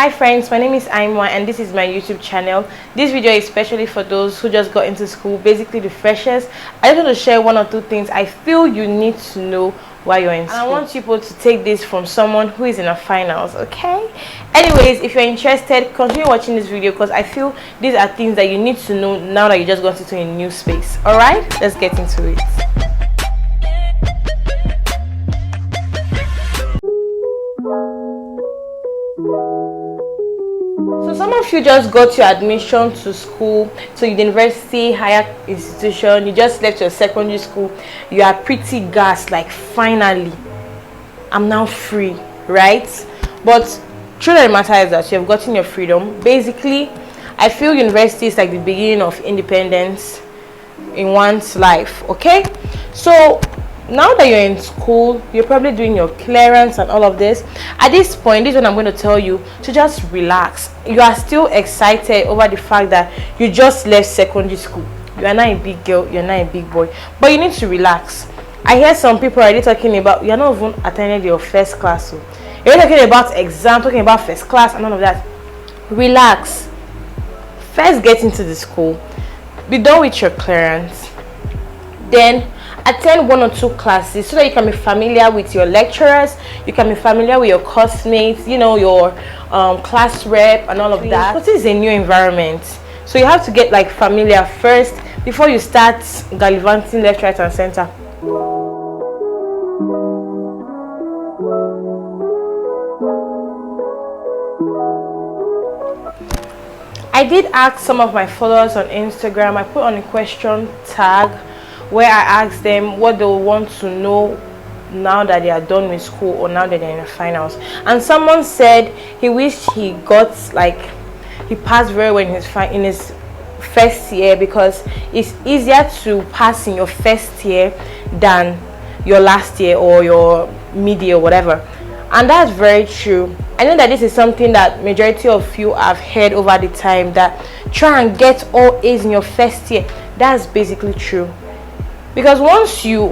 Hi friends, my name is AmazingAimuan and this is my YouTube channel. This video is especially for those who just got into school, basically the freshers. I just want to share one or two things I feel you need to know while you're in school. And I want people to take this from someone who is in a finals, okay? Anyways, if you're interested, continue watching this video because I feel these are things that you need to know now that you just got into a new space. Alright, let's get into it. So some of you just got your admission to school, to university, higher institution, you just left your secondary school, you are pretty gassed, like finally, I'm now free, right? But truth of the matter is that you have gotten your freedom. Basically, I feel university is like the beginning of independence in one's life, okay? So now that you're in school, you're probably doing your clearance and all of this. At this point, this is what I'm going to tell you, to just relax. You are still excited over the fact that you just left secondary school. You are not a big girl, you're not a big boy, but you need to relax. I hear some people already talking about you're not even attending your first class. So you're talking about exam, talking about first class and all of that. Relax. First get into the school, be done with your clearance, then attend one or two classes so that you can be familiar with your lecturers, you can be familiar with your classmates, you know, your class rep and all of that. Because this is a new environment, so you have to get like familiar first before you start gallivanting left, right and center. I did ask some of my followers on Instagram. I put on a question tag where I asked them what they want to know now that they are done with school or now that they're in the finals. And someone said he wished he got he passed very well in his first year, because it's easier to pass in your first year than your last year or your mid-year or whatever. And that's very true. I know that this is something that majority of you have heard over the time, that try and get all A's in your first year. That's basically true. Because once you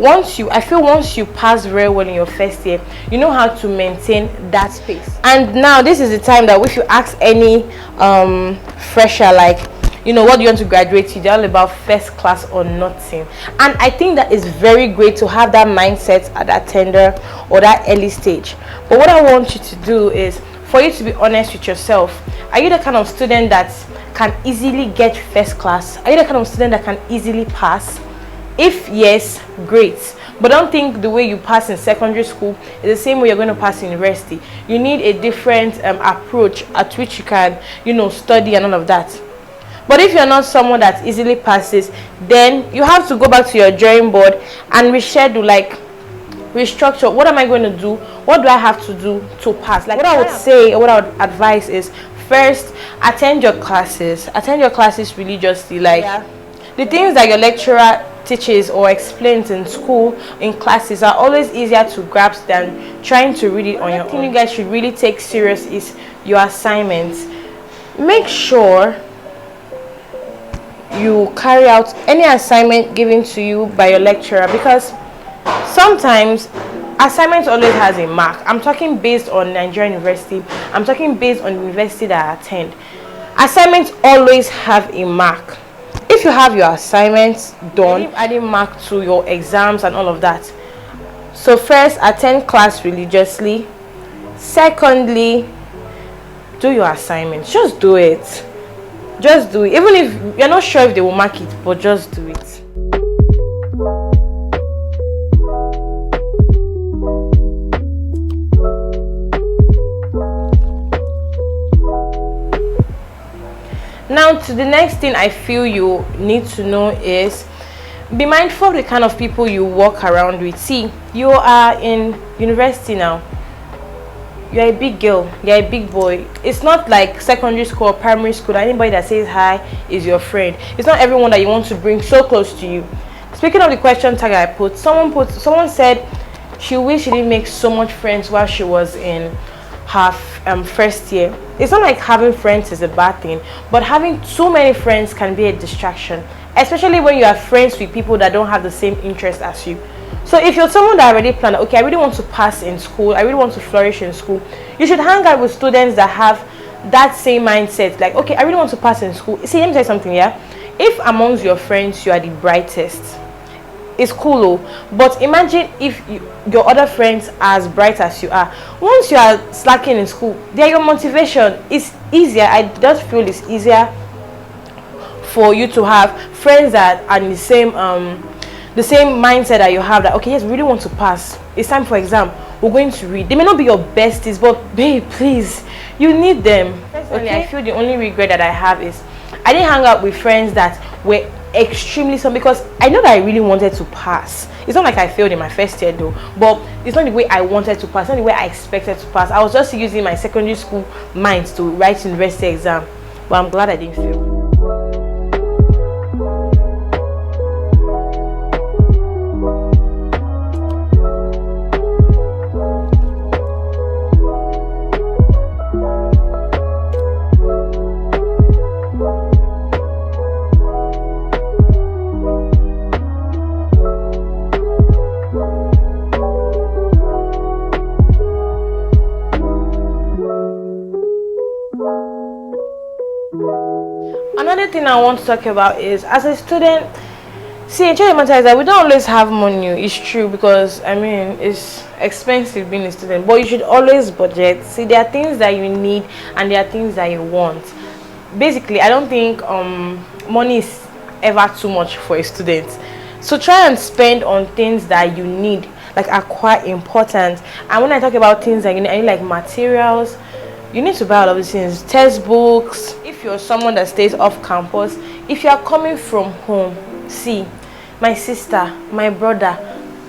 pass very well in your first year, you know how to maintain that space. And now this is the time that if you ask any fresher, like, you know, what do you want to graduate to, they're all about first class or nothing. And I think that is very great to have that mindset at that tender or that early stage. But what I want you to do is for you to be honest with yourself. Are you the kind of student that can easily get first class? Are you the kind of student that can easily pass? If yes, great. But don't think the way you pass in secondary school is the same way you're going to pass in university. You need a different approach at which you can, you know, study and all of that. But if you're not someone that easily passes, then you have to go back to your drawing board and reschedule, like restructure. What am I going to do? What do I have to do to pass? Like, what I would say, or what I would advise is, first, attend your classes. Attend your classes religiously. Like, the things that your lecturer teaches or explains in school, in classes, are always easier to grasp than trying to read it on your own. Thing you guys should really take serious is your assignments. Make sure you carry out any assignment given to you by your lecturer, because sometimes assignments always has a mark. I'm talking based on Nigerian university, I'm talking based on the university that I attend. Assignments always have a mark. If you have your assignments done, keep adding mark to your exams and all of that. So first, attend class religiously. Secondly, do your assignments. Just do it. Just do it. Even if you're not sure if they will mark it, but just do it. Now, to the next thing I feel you need to know is, be mindful of the kind of people you walk around with. See, you are in university now. You're a big girl, you're a big boy. It's not like secondary school or primary school that anybody that says hi is your friend. It's not everyone that you want to bring so close to you. Speaking of the question tag I put, someone said she wished she didn't make so much friends while she was in her first year. It's not like having friends is a bad thing, but having too many friends can be a distraction, especially when you are friends with people that don't have the same interest as you. So if you're someone that already planned, okay, I really want to pass in school, I really want to flourish in school, you should hang out with students that have that same mindset, like, okay, I really want to pass in school. See, let me tell you something. Yeah, if amongst your friends you are the brightest, it's cool, but imagine if your other friends are as bright as you are. Once you are slacking in school, they're your motivation. It's easier. I just feel it's easier for you to have friends that are in the same mindset that you have, that okay, yes, we really want to pass, it's time for exam, we're going to read. They may not be your besties, but babe, please, you need them. Personally, okay? I feel the only regret that I have is I didn't hang out with friends that were extremely some, because I know that I really wanted to pass. It's not like I failed in my first year though, but it's not the way I wanted to pass, not the way I expected to pass. I was just using my secondary school mind to write university exam, but I'm glad I didn't fail. Another thing I want to talk about is, as a student, see, CHITChat UNI is that we don't always have money. It's true, because I mean, it's expensive being a student, but you should always budget. See, there are things that you need and there are things that you want. Basically, I don't think money is ever too much for a student, so try and spend on things that you need, like are quite important. And when I talk about things that you need, I need like materials. You need to buy all of these things, textbooks. If you're someone that stays off campus, if you are coming from home, see, my sister, my brother,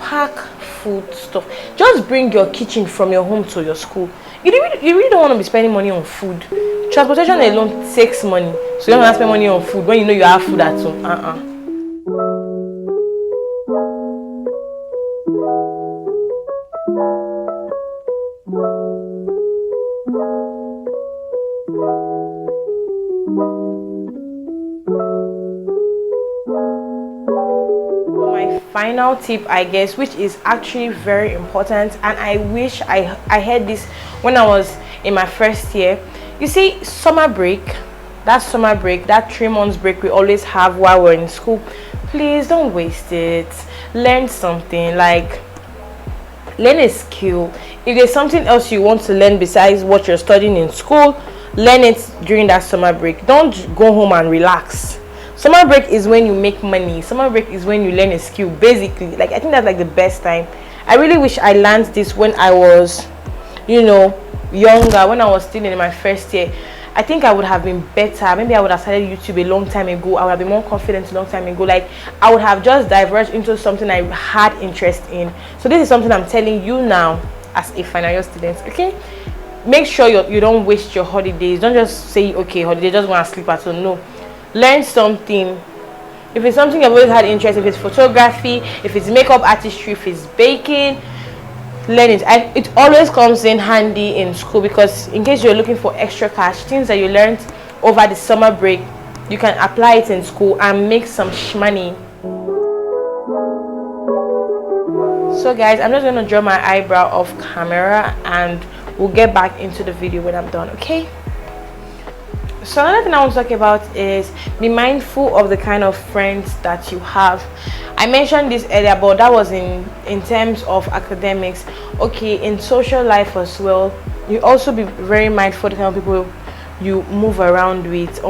pack food stuff. Just bring your kitchen from your home to your school. You really don't want to be spending money on food. Transportation alone takes money, so you don't want to spend money on food when you know you have food at home. My final tip, I guess, which is actually very important, and I wish I heard this when I was in my first year. You see, summer break, that 3 months break we always have while we're in school, please don't waste it. Learn something, like learn a skill. If there's something else you want to learn besides what you're studying in school, learn it during that summer break. Don't go home and relax. Summer break is when you make money. Summer break is when you learn a skill, basically. Like, I think that's like the best time. I really wish I learned this when I was, you know, younger, when I was still in my first year. I think I would have been better. Maybe I would have started YouTube a long time ago. I would have been more confident a long time ago. Like, I would have just diverged into something I had interest in. So this is something I'm telling you now as a final year student, okay? Make sure you don't waste your holidays. Don't just say, okay, holiday, just want to sleep at home. No. Learn something. If it's something you've always had interest, if it's photography, if it's makeup artistry, if it's baking, learn it. It always comes in handy in school, because in case you're looking for extra cash, things that you learned over the summer break, you can apply it in school and make some money. So guys, I'm just going to draw my eyebrow off camera and we'll get back into the video when I'm done, okay? So another thing I want to talk about is be mindful of the kind of friends that you have. I mentioned this earlier, but that was in terms of academics. Okay, in social life as well, you also be very mindful of the kind of people you move around with.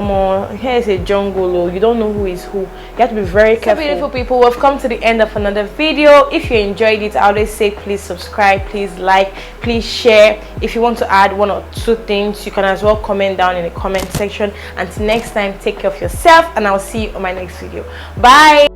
Here is a jungle, you don't know who is who. You have to be very careful. So beautiful people, we've come to the end of another video. If you enjoyed it, I always say please subscribe, please like, please share. If you want to add 1 or 2 things, you can as well comment down in the comment section. Until next time, take care of yourself, and I'll see you on my next video. Bye.